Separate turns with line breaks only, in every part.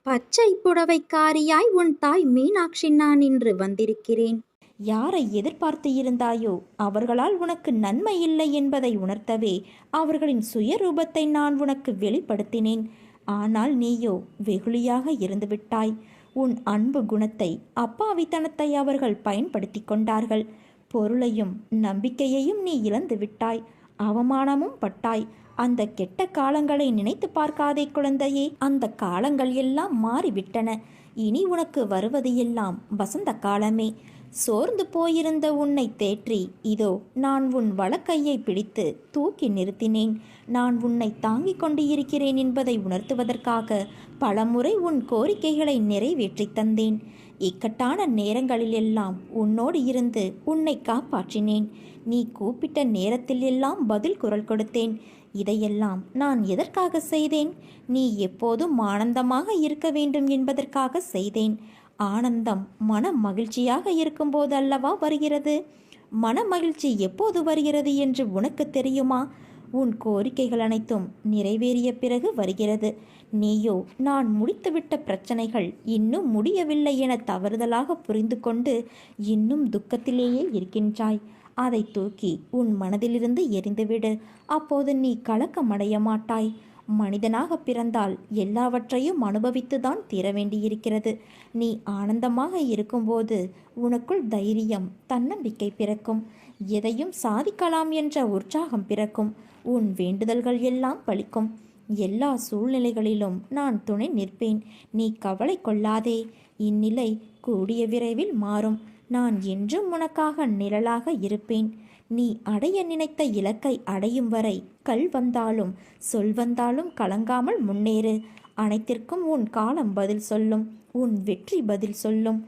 பச்சை புடவைக்காரியாய் உன் தாய் மீனாட்சி நான் இன்று வந்திருக்கிறேன்.
யாரை எதிர்பார்த்து இருந்தாயோ அவர்களால் உனக்கு நன்மை இல்லை என்பதை உணர்த்தவே அவர்களின் சுயரூபத்தை நான் உனக்கு வெளிப்படுத்தினேன். ஆனால் நீயோ வெகுளியாக இருந்துவிட்டாய். உன் அன்பு குணத்தை, அப்பாவித்தனத்தை அவர்கள் பயன்படுத்தி கொண்டார்கள். பொருளையும் நம்பிக்கையையும் நீ இழந்து விட்டாய். அவமானமும் பட்டாய். அந்த கெட்ட காலங்களை நினைத்து பார்க்காதே குழந்தையே. அந்த காலங்கள் எல்லாம் மாறிவிட்டன. இனி உனக்கு வருவது எல்லாம் வசந்த காலமே. சோர்ந்து போயிருந்த உன்னை தேற்றி இதோ நான் உன் வலக்கையை பிடித்து தூக்கி நிறுத்தினேன். நான் உன்னை தாங்கிக் கொண்டு இருக்கிறேன் என்பதை உணர்த்துவதற்காக பலமுறை உன் கோரிக்கைகளை நிறைவேற்றி தந்தேன். இக்கட்டான நேரங்களிலெல்லாம் உன்னோடு இருந்து உன்னை காப்பாற்றினேன். நீ கூப்பிட்ட நேரத்தில் எல்லாம் பதில் குரல் கொடுத்தேன். இதையெல்லாம் நான் எதற்காக செய்தேன்? நீ எப்போதும் ஆனந்தமாக இருக்க வேண்டும் என்பதற்காக செய்தேன். ஆனந்தம் மன மகிழ்ச்சியாக இருக்கும்போது அல்லவா வருகிறது. மன மகிழ்ச்சி எப்போது வருகிறது என்று உனக்கு தெரியுமா? உன் கோரிக்கைகள் அனைத்தும் நிறைவேறிய பிறகு வருகிறது. நீயோ நான் முடித்துவிட்ட பிரச்சனைகள் இன்னும் முடியவில்லை என தவறுதலாக புரிந்து கொண்டு இன்னும் துக்கத்திலேயே இருக்கின்றாய். அதை தூக்கி உன் மனதிலிருந்து எரிந்துவிடு. அப்போது நீ கலக்கமடைய மாட்டாய். மனிதனாக பிறந்தால் எல்லாவற்றையும் அனுபவித்துதான் தீர வேண்டியிருக்கிறது. நீ ஆனந்தமாக இருக்கும்போது உனக்குள் தைரியம், தன்னம்பிக்கை பிறக்கும். எதையும் சாதிக்கலாம் என்ற உற்சாகம் பிறக்கும். உன் வேண்டுதல்கள் எல்லாம் பலிக்கும். எல்லா சூழ்நிலைகளிலும் நான் துணை நிற்பேன். நீ கவலை கொள்ளாதே. இந்நிலை கூடிய விரைவில் மாறும். நான் என்றும் உனக்காக நிழலாக இருப்பேன். நீ அடைய நினைத்த இலக்கை அடையும் வரை கல் வந்தாலும் சொல் வந்தாலும் கலங்காமல் முன்னேறு. அனைத்திற்கும் உன் காலம் பதில் சொல்லும். உன் வெற்றி பதில் சொல்லும்.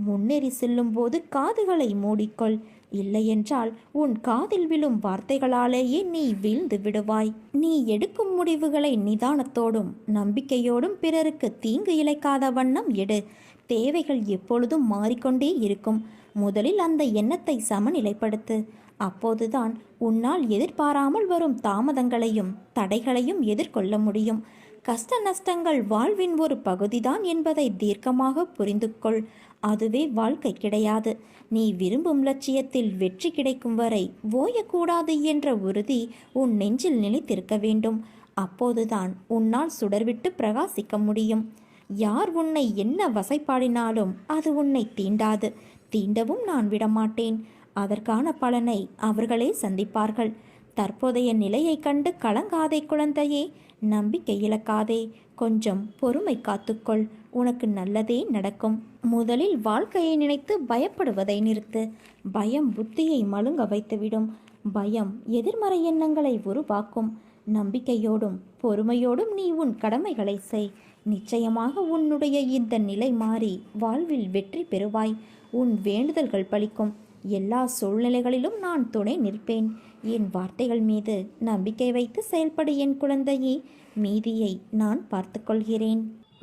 முன்னேறி செல்லும் போது காதுகளை மூடிக்கொள். இல்லையென்றால் உன் காதில் விழும் வார்த்தைகளாலேயே நீ வீழ்ந்து விடுவாய். நீ எடுக்கும் முடிவுகளை நிதானத்தோடும் நம்பிக்கையோடும் பிறருக்கு தீங்கு இழைக்காத வண்ணம் எடு. தேவைகள் எப்பொழுதும் மாறிக்கொண்டே இருக்கும். முதலில் அந்த எண்ணத்தை சமநிலைப்படுத்து. அப்போதுதான் உன்னால் எதிர்பாராமல் வரும் தாமதங்களையும் தடைகளையும் எதிர்கொள்ள முடியும். கஷ்ட நஷ்டங்கள் வாழ்வின் ஒரு பகுதிதான் என்பதை தீர்க்கமாக புரிந்து கொள். அதுவே வாழ்க்கை கிடையாது. நீ விரும்பும் லட்சியத்தில் வெற்றி கிடைக்கும் வரை ஓயக்கூடாது என்ற உறுதி உன் நெஞ்சில் நிலைத்திருக்க வேண்டும். அப்போதுதான் உன்னால் சுடர்விட்டு பிரகாசிக்க முடியும். யார் உன்னை என்ன வசைப்பாடினாலும் அது உன்னை தீண்டாது. தீண்டவும் நான் விடமாட்டேன். அதற்கான பலனை அவர்களே சந்திப்பார்கள். தற்போதைய நிலையை கண்டு கலங்காதே குழந்தையே. நம்பிக்கை இழக்காதே. கொஞ்சம் பொறுமை காத்துக்கொள். உனக்கு நல்லதே நடக்கும். முதலில் வாழ்க்கையை நினைத்து பயப்படுவதை நிறுத்து. பயம் புத்தியை மழுங்க வைத்துவிடும். பயம் எதிர்மறை எண்ணங்களை உருவாக்கும். நம்பிக்கையோடும் பொறுமையோடும் நீ உன் கடமைகளை செய். நிச்சயமாக உன்னுடைய இந்த நிலை மாறி வாழ்வில் வெற்றி பெறுவாய். உன் வேண்டுதல்கள் பலிக்கும். எல்லா சூழ்நிலைகளிலும் நான் துணை நிற்பேன். என் வார்த்தைகள் மீது நம்பிக்கை வைத்து செயல்படு என் குழந்தையே. மீதியை நான் பார்த்துக்கொள்கிறேன்.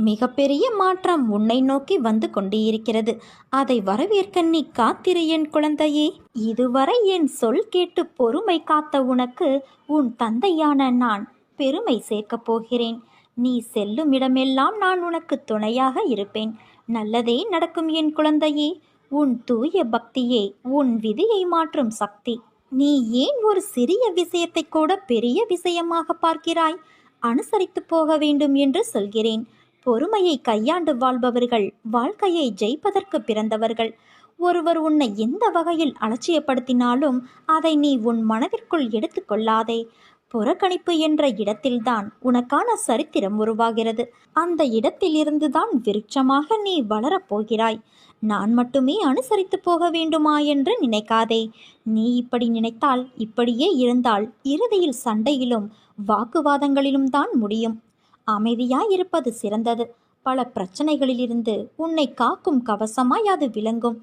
மிகப்பெரிய மாற்றம் உன்னை நோக்கி வந்து கொண்டே இருக்கிறது. அதை வரவேற்க நீ காத்திரு என் குழந்தையே. இதுவரை என் சொல் கேட்டு பொறுமை காத்த உனக்கு உன் தந்தையான நான் பெருமை சேர்க்கப் போகிறேன். நீ செல்லும் இடமெல்லாம் நான் உனக்கு துணையாக இருப்பேன். நல்லதே நடக்கும் என் குழந்தையே. உன் தூய பக்தியே உன் விதியை மாற்றும் சக்தி. நீ ஏன் ஒரு சிறிய விஷயத்தை கூட பெரிய விஷயமாக பார்க்கிறாய்? அனுசரித்து போக வேண்டும் என்று சொல்கிறேன். பொறுமையை கையாண்டு வாழ்பவர்கள் வாழ்க்கையை ஜெயிப்பதற்கு பிறந்தவர்கள். ஒருவர் உன்னை எந்த வகையில் அலட்சியப்படுத்தினாலும் அதை நீ உன் மனதிற்குள் எடுத்துக்கொள்ளாதே. புறக்கணிப்பு என்ற இடத்தில்தான் உனக்கான சரித்திரம் உருவாகிறது. அந்த இடத்திலிருந்துதான் விருட்சமாக நீ வளரப்போகிறாய். நான் மட்டுமே அனுசரித்து போக வேண்டுமா என்று நினைக்காதே. நீ இப்படி நினைத்தால், இப்படியே இருந்தால் இறுதியில் சண்டையிலும் வாக்குவாதங்களிலும் தான் முடியும். அமைதியாயிருப்பது சிறந்தது. பல பிரச்சனைகளிலிருந்து உன்னை காக்கும் கவசமாய் அது விளங்கும்.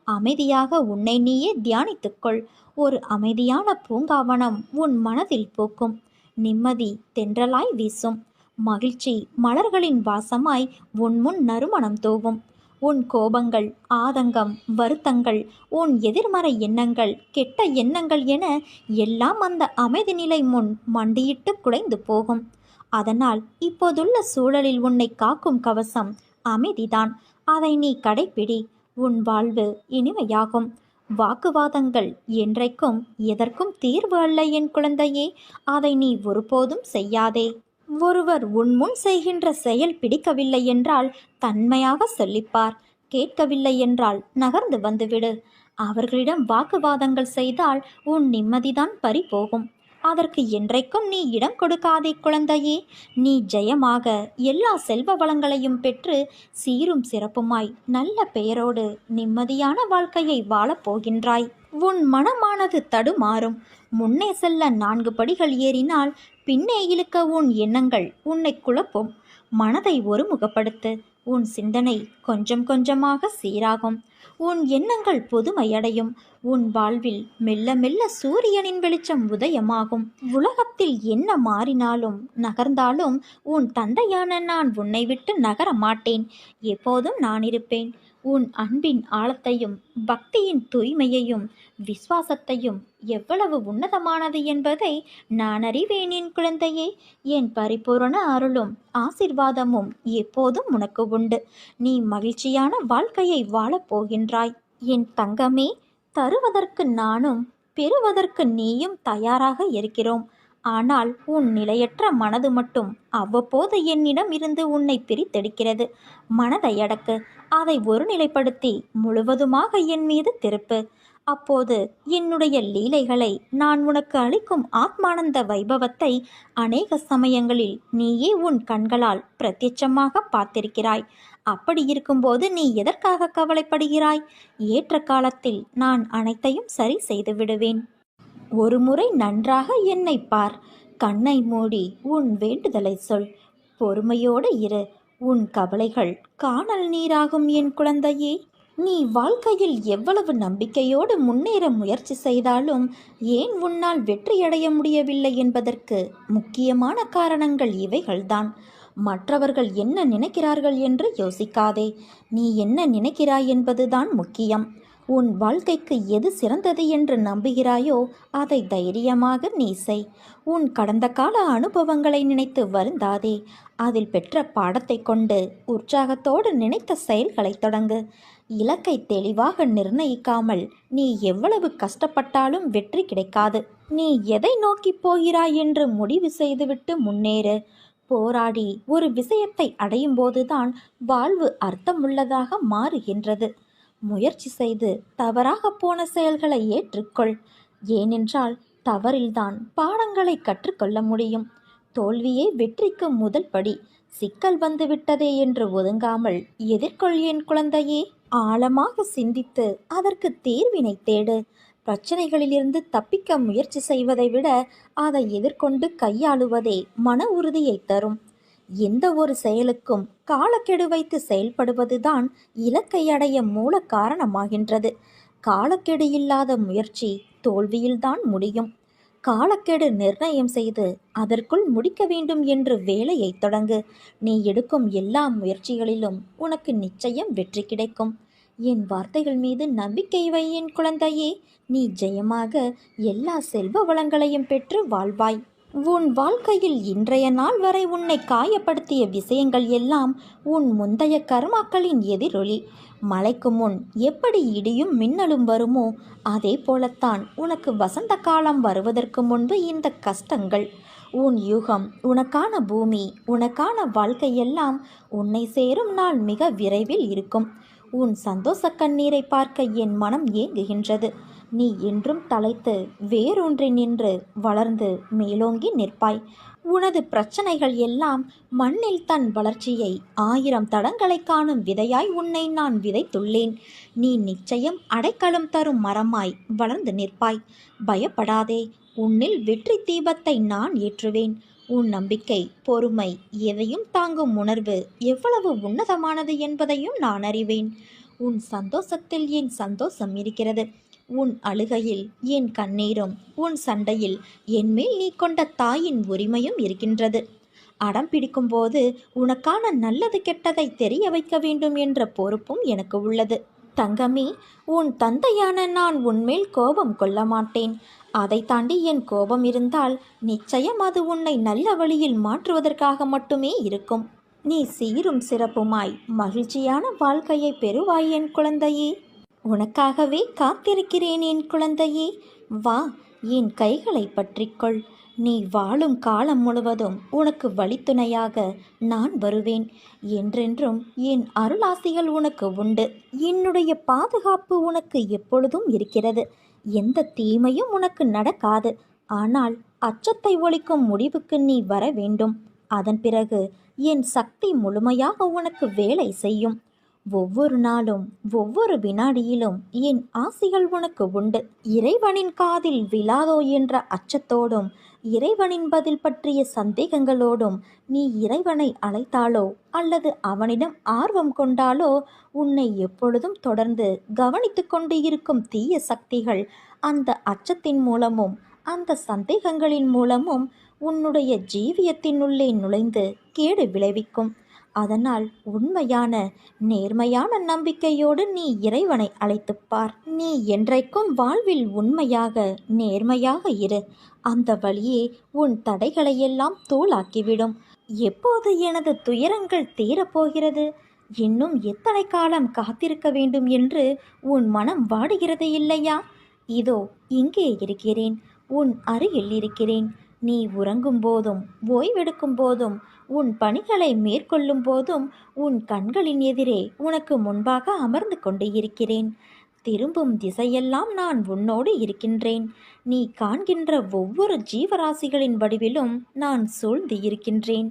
அமைதியாக உன்னை நீயே தியானித்துக்கொள். ஒரு அமைதியான பூங்காவனம் உன் மனதில் பூக்கும். நிம்மதி தென்றலாய் வீசும். மகிழ்ச்சி மலர்களின் வாசமாய் உன் முன் நறுமணம் தூவும். உன் கோபங்கள், ஆதங்கம், வருத்தங்கள், உன் எதிர்மறை எண்ணங்கள், கெட்ட எண்ணங்கள் என எல்லாம் அந்த அமைதி நிலை முன் மண்டியிட்டு குலைந்து போகும்.
அதனால் இப்போதுள்ள சூழலில் உன்னை காக்கும் கவசம் அமைதிதான். அதை நீ கடைப்பிடி. உன் வாழ்வு இனிமையாகும். வாக்குவாதங்கள் என்றைக்கும் எதற்கும் தீர்வு அல்ல என் குழந்தையே. அதை நீ ஒருபோதும் செய்யாதே. ஒருவர் உன் முன் செய்கின்ற செயல் பிடிக்கவில்லை என்றால் தன்மையாக சொல்லிப்பார். கேட்கவில்லை என்றால் நகர்ந்து வந்துவிடு. அவர்களிடம் வாக்குவாதங்கள் செய்தால் உன் நிம்மதிதான் பறிபோகும். அதற்கு என்றைக்கும் நீ இடம் கொடுக்காதே குழந்தையே. நீ ஜெயமாக எல்லா செல்வ வளங்களையும் பெற்று சீரும் சிறப்புமாய் நல்ல பெயரோடு நிம்மதியான வாழ்க்கையை வாழப் போகின்றாய். உன் மனமானது தடுமாறும். முன்னே செல்ல 4 படிகள் ஏறினால் பின்னே இழுக்க உன் எண்ணங்கள் உன்னை குழப்பும். மனதை ஒருமுகப்படுத்து. உன் சிந்தனை கொஞ்சம் கொஞ்சமாக சீராகும். உன் எண்ணங்கள் புதுமையடையும். உன் வாழ்வில் மெல்ல மெல்ல சூரியனின் வெளிச்சம் உதயமாகும். உலகத்தில் என்ன மாறினாலும் நகர்ந்தாலும் உன் தந்தையான நான் உன்னை விட்டு நகர மாட்டேன். எப்போதும் நான் இருப்பேன். உன் அன்பின் ஆழத்தையும் பக்தியின் தூய்மையையும் விசுவாசத்தையும் எவ்வளவு உன்னதமானது என்பதை நான் அறிவேன் என் குழந்தையே. என் பரிபூரண அருளும் ஆசிர்வாதமும் எப்போதும் உனக்கு உண்டு. நீ மகிழ்ச்சியான வாழ்க்கையை வாழப் போகின்றாய் என் தங்கமே. தருவதற்கு நானும் பெறுவதற்கு நீயும் தயாராக இருக்கிறோம். ஆனால் உன் நிலையற்ற மனது மட்டும் அவ்வப்போது என்னிடம் இருந்து உன்னை பிரித்தெடுக்கிறது. மனதை அடக்கு. அதை ஒருநிலைப்படுத்தி முழுவதுமாக என் மீது திருப்பு. அப்போது என்னுடைய லீலைகளை, நான் உனக்கு அளிக்கும் ஆத்மானந்த வைபவத்தை அநேக சமயங்களில் நீயே உன் கண்களால் பிரத்யட்சமாக பார்த்திருக்கிறாய். அப்படி இருக்கும்போது நீ எதற்காக கவலைப்படுகிறாய்? ஏற்ற காலத்தில் நான் அனைத்தையும் சரி செய்து விடுவேன். ஒரு முறை நன்றாக என்னை பார். கண்ணை மூடி உன் வேண்டுதலை சொல். பொறுமையோடு இரு. உன் கவலைகள் காணல் நீராகும் என் குழந்தையே. நீ வாழ்க்கையில் எவ்வளவு நம்பிக்கையோடு முன்னேற முயற்சி செய்தாலும் ஏன் உன்னால் வெற்றியடைய முடியவில்லை என்பதற்கு முக்கியமான காரணங்கள் இவைகள்தான். மற்றவர்கள் என்ன நினைக்கிறார்கள் என்று யோசிக்காதே. நீ என்ன நினைக்கிறாய் என்பதுதான் முக்கியம். உன் வாழ்க்கைக்கு எது சிறந்தது என்று நம்புகிறாயோ அதை தைரியமாக நீ செய். உன் கடந்த கால அனுபவங்களை நினைத்து வருந்தாதே. அதில் பெற்ற பாடத்தை கொண்டு உற்சாகத்தோடு நினைத்த செயல்களை தொடங்கு. இலக்கை தெளிவாக நிர்ணயிக்காமல் நீ எவ்வளவு கஷ்டப்பட்டாலும் வெற்றி கிடைக்காது. நீ எதை நோக்கி போகிறாய் என்று முடிவு செய்துவிட்டு முன்னேறு. போராடி ஒரு விஷயத்தை அடையும் போதுதான் வாழ்வு அர்த்தமுள்ளதாக மாறுகின்றது. முயற்சி செய்து தவறாக போன செயல்களை ஏற்றுக்கொள். ஏனென்றால் தவறில்தான் பாடங்களை கற்றுக்கொள்ள முடியும். தோல்வியே வெற்றிக்கு முதல் படி. சிக்கல் வந்துவிட்டதே என்று ஒதுங்காமல் எதிர்கொள் என் குழந்தையே. ஆழமாக சிந்தித்து அதற்கு தீர்வினை தேடு. பிரச்சனைகளிலிருந்து தப்பிக்க முயற்சி செய்வதை விட அதை எதிர்கொண்டு கையாளுவதே மன உறுதியை தரும். எந்த ஒரு செயலுக்கும் காலக்கெடு வைத்து செயல்படுவதுதான் இலக்கை அடைய மூல காரணமாகின்றது. காலக்கெடு இல்லாத முயற்சி தோல்வியில்தான் முடியும். காலக்கெடு நிர்ணயம் செய்து அதற்குள் முடிக்க வேண்டும் என்று வேலையை தொடங்கு. நீ எடுக்கும் எல்லா முயற்சிகளிலும் உனக்கு நிச்சயம் வெற்றி கிடைக்கும். என் வார்த்தைகள் மீது நம்பிக்கை வை என் குழந்தையே. நீ ஜெயமாக எல்லா செல்வ வளங்களையும் பெற்று வாழ்வாய். உன் வாழ்க்கையில் இன்றைய நாள் வரை உன்னை காயப்படுத்திய விஷயங்கள் எல்லாம் உன் முந்தைய கர்மாக்களின் எதிரொலி. மழைக்கு முன் எப்படி இடியும் மின்னலும் வருமோ அதே போலத்தான் உனக்கு வசந்த காலம் வருவதற்கு முன்பு இந்த கஷ்டங்கள். உன் யுகம், உனக்கான பூமி, உனக்கான வாழ்க்கையெல்லாம் உன்னை சேரும் நாள் மிக விரைவில் இருக்கும். உன் சந்தோஷ கண்ணீரை பார்க்க என் மனம் ஏங்குகின்றது. நீ என்றும் தலைத்து வேரூன்றி நின்று வளர்ந்து மேலோங்கி நிற்பாய். உனது பிரச்சனைகள் எல்லாம் மண்ணில் தன் வளர்ச்சியை 1000 தடங்களை காணும் விதையாய் உன்னை நான் விதைத்துள்ளேன். நீ நிச்சயம் அடைக்கலம் தரும் மரமாய் வளர்ந்து நிற்பாய். பயப்படாதே. உன்னில் வெற்றி தீபத்தை நான் ஏற்றுவேன். உன் நம்பிக்கை, பொறுமை, எதையும் தாங்கும் உணர்வு எவ்வளவு உன்னதமானது என்பதையும் நான் அறிவேன். உன் சந்தோஷத்தில் என் சந்தோஷம் இருக்கிறது. உன் அழுகையில் என் கண்ணீரும், உன் சண்டையில் என்மேல் நீ கொண்ட தாயின் உரிமையும் இருக்கின்றது. அடம் பிடிக்கும்போது உனக்கான நல்லது கெட்டதை தெரிய வைக்க வேண்டும் என்ற பொறுப்பும் எனக்கு உள்ளது. தங்கமே, உன் தந்தையான நான் உன்மேல் கோபம் கொள்ள மாட்டேன். அதை தாண்டி என் கோபம் இருந்தால் நிச்சயம் அது உன்னை நல்ல வழியில் மாற்றுவதற்காக மட்டுமே இருக்கும். நீ சீரும் சிறப்புமாய் மகிழ்ச்சியான வாழ்க்கையை பெறுவாய் என் குழந்தையே. உனக்காகவே காத்திருக்கிறேன் என் குழந்தையே. வா, என் கைகளை பற்றிக்கொள். நீ வாழும் காலம் முழுவதும் உனக்கு வழித்துணையாக நான் வருவேன். என்றென்றும் என் அருளாசிகள் உனக்கு உண்டு. என்னுடைய பாதுகாப்பு உனக்கு எப்பொழுதும் இருக்கிறது. எந்த தீமையும் உனக்கு நடக்காது. ஆனால் அச்சத்தை ஒழிக்கும் முடிவுக்கு நீ வர வேண்டும். அதன் பிறகு என் சக்தி முழுமையாக உனக்கு வேலை செய்யும். ஒவ்வொரு நாளும் ஒவ்வொரு வினாடியிலும் என் ஆசிகள் உனக்கு உண்டு. இறைவனின் காதில் விழாதோ என்ற அச்சத்தோடும் இறைவனின் பதில் பற்றிய சந்தேகங்களோடும் நீ இறைவனை அழைத்தாலோ அல்லது அவனிடம் ஆர்வம் கொண்டாலோ உன்னை எப்பொழுதும் தொடர்ந்து கவனித்து கொண்டு இருக்கும் தீய சக்திகள் அந்த அச்சத்தின் மூலமும் அந்த சந்தேகங்களின் மூலமும் உன்னுடைய ஜீவியத்தினுள்ளே நுழைந்து கேடு விளைவிக்கும். அதனால் உண்மையான நேர்மையான நம்பிக்கையோடு நீ இறைவனை அழைத்துப்பார். நீ என்றைக்கும் வாழ்வில் உண்மையாக நேர்மையாக இரு. அந்த வழியே உன் தடைகளையெல்லாம் தூளாக்கிவிடும். எப்போது எனது துயரங்கள் தீரப்போகிறது, இன்னும் எத்தனை காலம் காத்திருக்க வேண்டும் என்று உன் மனம் வாடுகிறது இல்லையா? இதோ இங்கே இருக்கிறேன், உன் அருகில் இருக்கிறேன். நீ உறங்கும் போதும் ஓய்வெடுக்கும் போதும் உன் பணிகளை மேற்கொள்ளும் போதும் உன் கண்களின் எதிரே உனக்கு முன்பாக அமர்ந்து கொண்டு இருக்கிறேன். திரும்பும் திசையெல்லாம் நான் உன்னோடு இருக்கின்றேன். நீ காண்கின்ற ஒவ்வொரு ஜீவராசிகளின் வடிவிலும் நான் சூழ்ந்து இருக்கின்றேன்.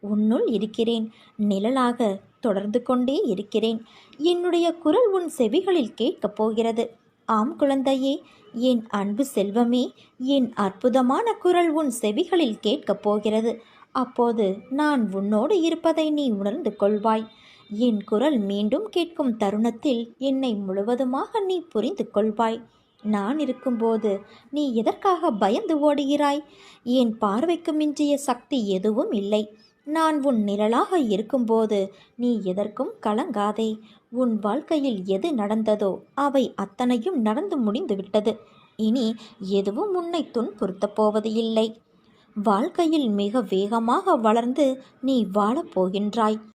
உன்னுள் இருக்கிறேன். நிழலாக தொடர்ந்து கொண்டே இருக்கிறேன். என்னுடைய குரல் உன் செவிகளில் கேட்கப் போகிறது. ஆம் குழந்தையே, என் அன்பு செல்வமே, என் அற்புதமான குரல் உன் செவிகளில் கேட்கப் போகிறது. அப்போது நான் உன்னோடு இருப்பதை நீ உணர்ந்து கொள்வாய். என் குரல் மீண்டும் கேட்கும் தருணத்தில் என்னை முழுவதுமாக நீ புரிந்து கொள்வாய். நான் இருக்கும்போது நீ எதற்காக பயந்து ஓடுகிறாய்? என் பார்வைக்கு மிஞ்சிய சக்தி எதுவும் இல்லை. நான் உன் நிழலாக இருக்கும்போது நீ எதற்கும் கலங்காதே. உன் வாழ்க்கையில் எது நடந்ததோ அவை அத்தனையும் நடந்து முடிந்துவிட்டது. இனி எதுவும் உன்னை துன்புறுத்தப் போவது இல்லை. வாழ்க்கையில் மிக வேகமாக வளர்ந்து நீ வாழப்போகின்றாய்.